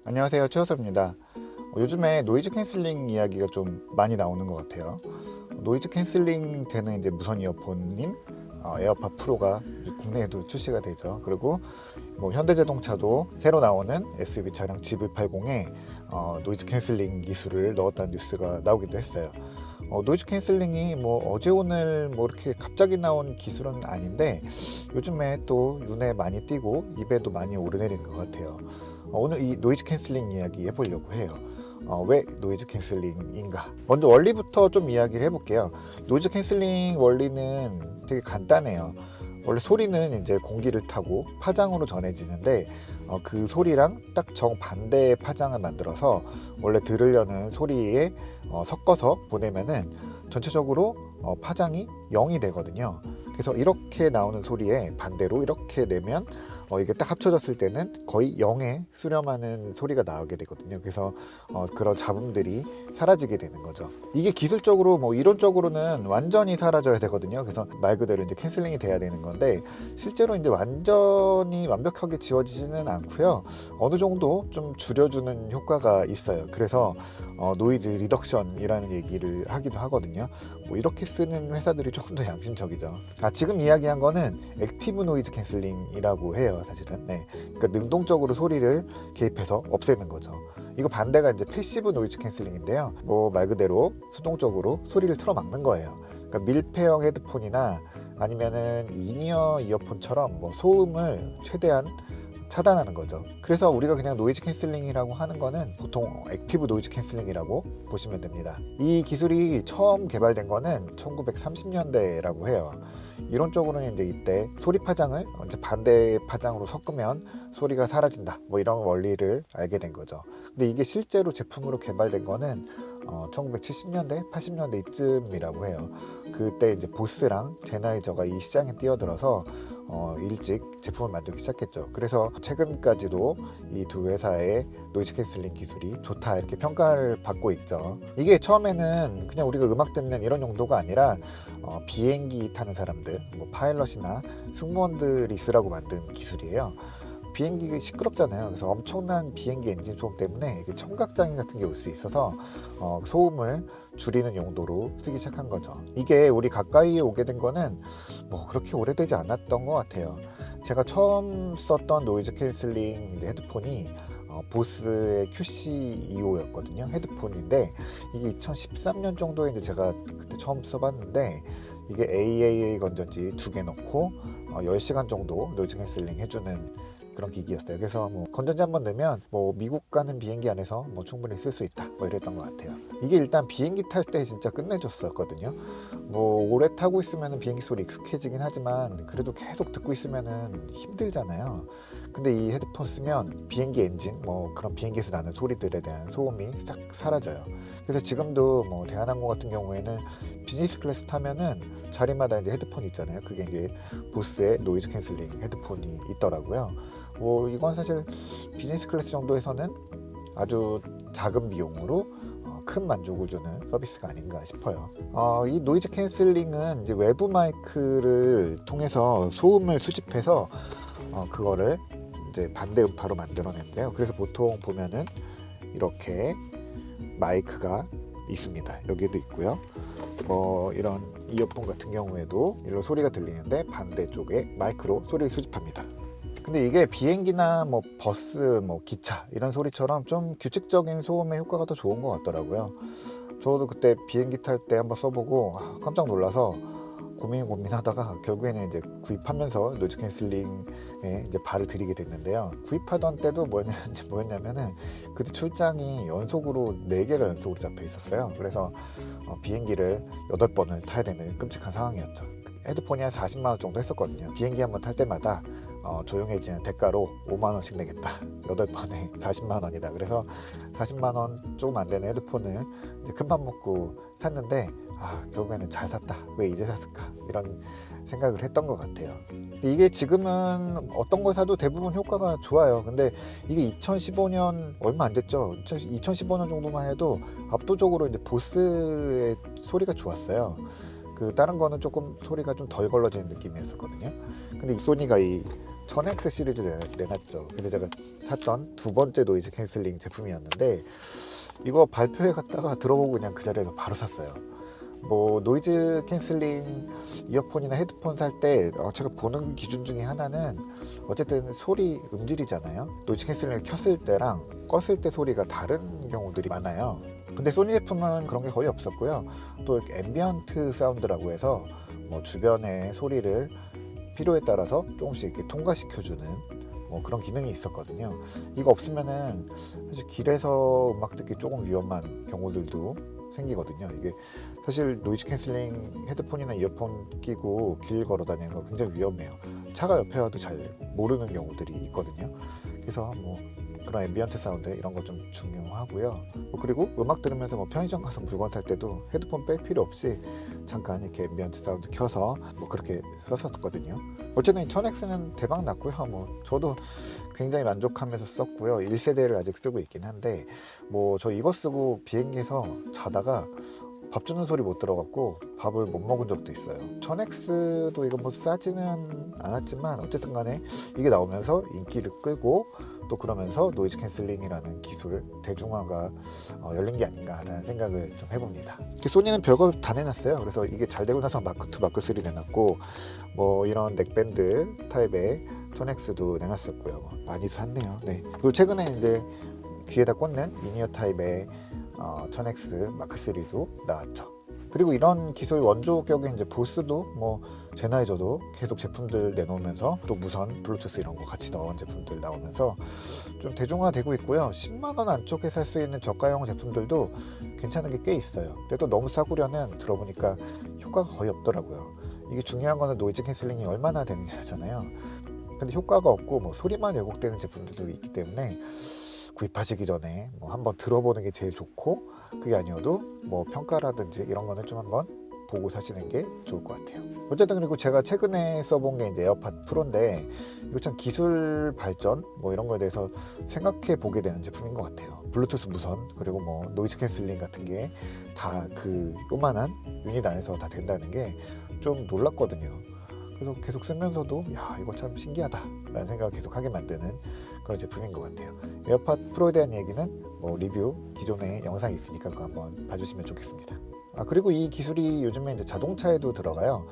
안녕하세요, 최호섭입니다. 요즘에 노이즈 캔슬링 이야기가 좀 많이 나오는 것 같아요. 노이즈 캔슬링 되는 이제 무선 이어폰인 에어팟 프로가 국내에도 출시가 되죠. 그리고 뭐 현대자동차도 새로 나오는 SUV 차량 GV80에 노이즈 캔슬링 기술을 넣었다는 뉴스가 나오기도 했어요. 노이즈 캔슬링이 뭐 어제 오늘 뭐 이렇게 갑자기 나온 기술은 아닌데 요즘에 또 눈에 많이 띄고 입에도 많이 오르내리는 것 같아요. 오늘 이 노이즈 캔슬링 이야기 해보려고 해요. 왜 노이즈 캔슬링인가? 먼저 원리부터 좀 이야기를 해볼게요. 노이즈 캔슬링 원리는 되게 간단해요. 원래 소리는 이제 공기를 타고 파장으로 전해지는데 그 소리랑 딱 정반대의 파장을 만들어서 원래 들으려는 소리에 섞어서 보내면은 전체적으로 파장이 0이 되거든요. 그래서 이렇게 나오는 소리에 반대로 이렇게 내면 이게 딱 합쳐졌을 때는 거의 0에 수렴하는 소리가 나오게 되거든요. 그래서 그런 잡음들이 사라지게 되는 거죠. 이게 기술적으로 뭐 이론적으로는 완전히 사라져야 되거든요. 그래서 말 그대로 이제 캔슬링이 돼야 되는 건데 실제로 이제 완전히 완벽하게 지워지지는 않고요. 어느 정도 좀 줄여주는 효과가 있어요. 그래서 노이즈 리덕션이라는 얘기를 하기도 하거든요. 뭐 이렇게 쓰는 회사들이 조금 더 양심적이죠. 지금 이야기한 거는 액티브 노이즈 캔슬링이라고 해요. 사실은. 네. 그러니까 능동적으로 소리를 개입해서 없애는 거죠. 이거 반대가 이제 패시브 노이즈 캔슬링인데요. 뭐 말 그대로 수동적으로 소리를 틀어막는 거예요. 그러니까 밀폐형 헤드폰이나 아니면은 인이어 이어폰처럼 뭐 소음을 최대한 차단하는 거죠. 그래서 우리가 그냥 노이즈 캔슬링이라고 하는 거는 보통 액티브 노이즈 캔슬링이라고 보시면 됩니다. 이 기술이 처음 개발된 거는 1930년대라고 해요. 이론적으로는 이제 이때 소리 파장을 이제 반대 파장으로 섞으면 소리가 사라진다. 뭐 이런 원리를 알게 된 거죠. 근데 이게 실제로 제품으로 개발된 거는 1970년대, 80년대 이쯤이라고 해요. 그때 이제 보스랑 제나이저가 이 시장에 뛰어들어서 일찍 제품을 만들기 시작했죠. 그래서 최근까지도 이 두 회사의 노이즈 캔슬링 기술이 좋다 이렇게 평가를 받고 있죠. 이게 처음에는 그냥 우리가 음악 듣는 이런 용도가 아니라 비행기 타는 사람들, 뭐 파일럿이나 승무원들이 쓰라고 만든 기술이에요. 비행기가 시끄럽잖아요. 그래서 엄청난 비행기 엔진 소음 때문에 청각장애 같은 게 올 수 있어서 소음을 줄이는 용도로 쓰기 시작한 거죠. 이게 우리 가까이에 오게 된 거는 뭐 그렇게 오래되지 않았던 것 같아요. 제가 처음 썼던 노이즈 캔슬링 헤드폰이 보스의 QC25였거든요. 헤드폰인데 이게 2013년 정도에 이제 제가 그때 처음 써봤는데 이게 AAA 건전지 2개 넣고 10시간 정도 노이즈 캔슬링 해주는 그런 기기였어요. 그래서 뭐 건전지 한번 넣으면 뭐 미국 가는 비행기 안에서 뭐 충분히 쓸 수 있다 뭐 이랬던 것 같아요. 이게 일단 비행기 탈 때 진짜 끝내줬었거든요. 뭐 오래 타고 있으면 비행기 소리 익숙해지긴 하지만 그래도 계속 듣고 있으면 힘들잖아요. 근데 이 헤드폰 쓰면 비행기 엔진 뭐 그런 비행기에서 나는 소리들에 대한 소음이 싹 사라져요. 그래서 지금도 뭐 대한항공 같은 경우에는 비즈니스 클래스 타면은 자리마다 이제 헤드폰이 있잖아요. 그게 이제 보스의 노이즈 캔슬링 헤드폰이 있더라고요. 뭐 이건 사실 비즈니스 클래스 정도에서는 아주 작은 비용으로 큰 만족을 주는 서비스가 아닌가 싶어요. 이 노이즈 캔슬링은 이제 외부 마이크를 통해서 소음을 수집해서 그거를 이제 반대 음파로 만들어낸대요. 그래서 보통 보면은 이렇게 마이크가 있습니다. 여기도 있고요. 이런 이어폰 같은 경우에도 이런 소리가 들리는데 반대쪽에 마이크로 소리를 수집합니다. 근데 이게 비행기나 뭐 버스, 뭐 기차 이런 소리처럼 좀 규칙적인 소음의 효과가 더 좋은 것 같더라고요. 저도 그때 비행기 탈 때 한번 써보고 깜짝 놀라서 고민하다가 결국에는 이제 구입하면서 노이즈 캔슬링에 이제 발을 들이게 됐는데요. 구입하던 때도 뭐였냐면은 그때 출장이 연속으로 4개가 연속으로 잡혀 있었어요. 그래서 비행기를 8번을 타야 되는 끔찍한 상황이었죠. 헤드폰이 한 40만 원 정도 했었거든요. 비행기 한번 탈 때마다 조용해지는 대가로 5만 원씩 내겠다. 8번에 40만 원이다. 그래서 40만 원 조금 안 되는 헤드폰을 이제 큰맘 먹고 샀는데 결국에는 잘 샀다. 왜 이제 샀을까? 이런 생각을 했던 것 같아요. 근데 이게 지금은 어떤 걸 사도 대부분 효과가 좋아요. 근데 이게 2015년 얼마 안 됐죠. 2015년 정도만 해도 압도적으로 이제 보스의 소리가 좋았어요. 다른 거는 조금 소리가 좀 덜 걸러지는 느낌이었었거든요. 근데 이 소니가 이 1000X 시리즈 내놨죠. 그래서 제가 샀던 두 번째 노이즈 캔슬링 제품이었는데 이거 발표회 갔다가 들어보고 그냥 그 자리에서 바로 샀어요. 뭐 노이즈 캔슬링 이어폰이나 헤드폰 살 때 제가 보는 기준 중에 하나는 어쨌든 소리 음질이잖아요. 노이즈 캔슬링을 켰을 때랑 껐을 때 소리가 다른 경우들이 많아요. 근데 소니 제품은 그런 게 거의 없었고요. 또 앰비언트 사운드라고 해서 뭐 주변의 소리를 필요에 따라서 조금씩 이렇게 통과시켜주는 뭐 그런 기능이 있었거든요. 이거 없으면은 사실 길에서 음악 듣기 조금 위험한 경우들도 생기거든요. 이게 사실 노이즈 캔슬링 헤드폰이나 이어폰 끼고 길 걸어 다니는 거 굉장히 위험해요. 차가 옆에 와도 잘 모르는 경우들이 있거든요. 그래서 뭐 그런 앰비언트 사운드 이런 거 좀 중요하고요. 그리고 음악 들으면서 뭐 편의점 가서 물건 살 때도 헤드폰 뺄 필요 없이 잠깐 이렇게 앰비언트 사운드 켜서 뭐 그렇게 썼었거든요. 어쨌든 1000X는 대박 났고요. 뭐 저도 굉장히 만족하면서 썼고요. 1세대를 아직 쓰고 있긴 한데 뭐 저 이거 쓰고 비행기에서 자다가 밥 주는 소리 못 들어갖고 밥을 못 먹은 적도 있어요. 1000X도 이거 뭐 싸지는 않았지만 어쨌든 간에 이게 나오면서 인기를 끌고 또 그러면서 노이즈 캔슬링이라는 기술 대중화가 열린 게 아닌가라는 생각을 좀 해봅니다. 소니는 별거 다 내놨어요. 그래서 이게 잘 되고 나서 마크2, 마크3 내놨고 뭐 이런 넥밴드 타입의 1000X도 내놨었고요. 뭐 많이 샀네요. 네. 그리고 최근에 이제 귀에다 꽂는 이니어 타입의 1000X 마크3도 나왔죠. 그리고 이런 기술 원조 격의 이제 보스도 뭐 제나이저도 계속 제품들 내놓으면서 또 무선 블루투스 이런 거 같이 넣은 제품들 나오면서 좀 대중화되고 있고요. 10만 원 안쪽에 살 수 있는 저가형 제품들도 괜찮은 게 꽤 있어요. 근데 또 너무 싸구려는 들어보니까 효과가 거의 없더라고요. 이게 중요한 거는 노이즈 캔슬링이 얼마나 되느냐잖아요. 근데 효과가 없고 뭐 소리만 왜곡되는 제품들도 있기 때문에 구입하시기 전에 뭐 한번 들어보는 게 제일 좋고 그게 아니어도 뭐 평가라든지 이런 거는 좀 한번 보고 사시는 게 좋을 것 같아요. 어쨌든 그리고 제가 최근에 써본 게 이제 에어팟 프로인데 이거 참 기술 발전 뭐 이런 거에 대해서 생각해 보게 되는 제품인 것 같아요. 블루투스 무선 그리고 뭐 노이즈 캔슬링 같은 게 다 그 요만한 유닛 안에서 다 된다는 게 좀 놀랐거든요. 그래서 계속 쓰면서도 야 이거 참 신기하다 라는 생각을 계속 하게 만드는 그런 제품인 것 같아요. 에어팟 프로에 대한 얘기는 뭐 리뷰 기존에 영상이 있으니까 그거 한번 봐주시면 좋겠습니다. 그리고 이 기술이 요즘에 이제 자동차에도 들어가요.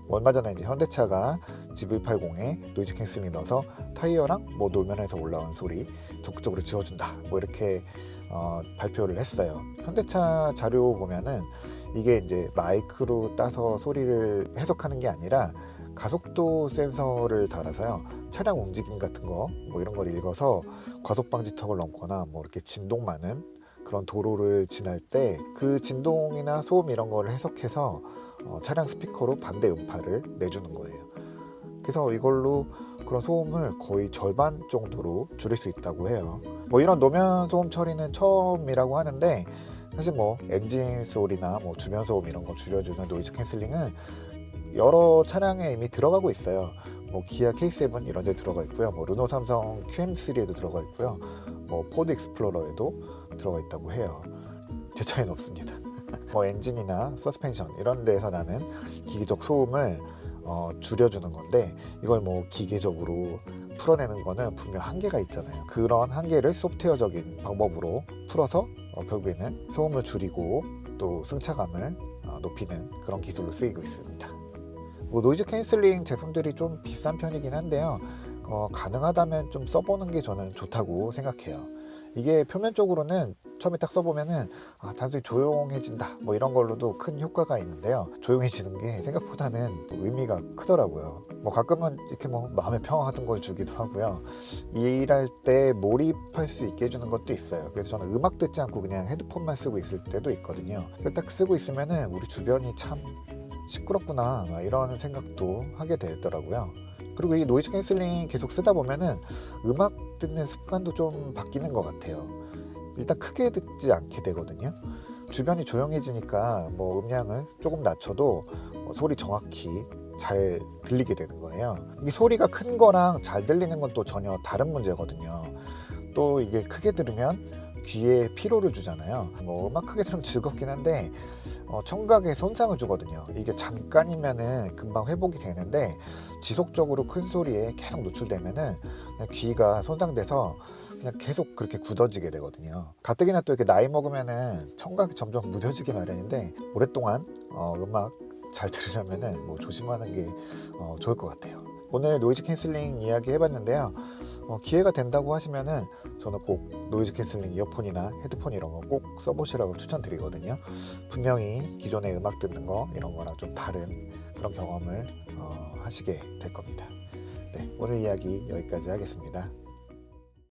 얼마 전에 이제 현대차가 GV80에 노이즈 캔슬링 넣어서 타이어랑 뭐 노면에서 올라온 소리 적극적으로 지워준다 뭐 이렇게 발표를 했어요. 현대차 자료 보면은 이게 이제 마이크로 따서 소리를 해석하는 게 아니라 가속도 센서를 달아서요. 차량 움직임 같은 거 뭐 이런 걸 읽어서 과속 방지턱을 넘거나 뭐 이렇게 진동 많은 그런 도로를 지날 때 그 진동이나 소음 이런 거를 해석해서 차량 스피커로 반대 음파를 내주는 거예요. 그래서 이걸로 그런 소음을 거의 절반 정도로 줄일 수 있다고 해요. 뭐 이런 노면 소음 처리는 처음이라고 하는데 사실 뭐 엔진 소리나 뭐 주변 소음 이런 거 줄여주는 노이즈 캔슬링은 여러 차량에 이미 들어가고 있어요. 뭐 기아 K7 이런 데 들어가 있고요. 뭐 르노 삼성 QM3에도 들어가 있고요. 뭐 포드 익스플로러에도 들어가 있다고 해요. 제 차에는 없습니다. 뭐 엔진이나 서스펜션 이런 데에서 나는 기계적 소음을 줄여주는 건데 이걸 뭐 기계적으로 풀어내는 거는 분명 한계가 있잖아요. 그런 한계를 소프트웨어적인 방법으로 풀어서 결국에는 소음을 줄이고 또 승차감을 높이는 그런 기술로 쓰이고 있습니다. 뭐 노이즈 캔슬링 제품들이 좀 비싼 편이긴 한데요. 가능하다면 좀 써보는 게 저는 좋다고 생각해요. 이게 표면적으로는 처음에 딱 써보면은 단순히 조용해진다 뭐 이런 걸로도 큰 효과가 있는데요. 조용해지는 게 생각보다는 의미가 크더라고요. 뭐 가끔은 이렇게 뭐 마음의 평화 같은 걸 주기도 하고요. 일할 때 몰입할 수 있게 해주는 것도 있어요. 그래서 저는 음악 듣지 않고 그냥 헤드폰만 쓰고 있을 때도 있거든요. 그걸 딱 쓰고 있으면은 우리 주변이 참 시끄럽구나 이런 생각도 하게 되더라고요. 그리고 이 노이즈 캔슬링 계속 쓰다 보면은 음악 듣는 습관도 좀 바뀌는 것 같아요. 일단 크게 듣지 않게 되거든요. 주변이 조용해지니까 뭐 음량을 조금 낮춰도 소리 정확히 잘 들리게 되는 거예요. 이게 소리가 큰 거랑 잘 들리는 건 또 전혀 다른 문제거든요. 또 이게 크게 들으면 귀에 피로를 주잖아요. 뭐 음악 크게 들으면 즐겁긴 한데 청각에 손상을 주거든요. 이게 잠깐이면은 금방 회복이 되는데 지속적으로 큰 소리에 계속 노출되면은 그냥 귀가 손상돼서 그냥 계속 그렇게 굳어지게 되거든요. 가뜩이나 또 이렇게 나이 먹으면은 청각이 점점 무뎌지게 마련인데 오랫동안 음악 잘 들으려면은 뭐 조심하는 게 좋을 것 같아요. 오늘 노이즈 캔슬링 이야기 해봤는데요. 기회가 된다고 하시면은 저는 꼭 노이즈 캔슬링 이어폰이나 헤드폰 이런 거 꼭 써보시라고 추천드리거든요. 분명히 기존의 음악 듣는 거 이런 거랑 좀 다른 그런 경험을 하시게 될 겁니다. 네, 오늘 이야기 여기까지 하겠습니다.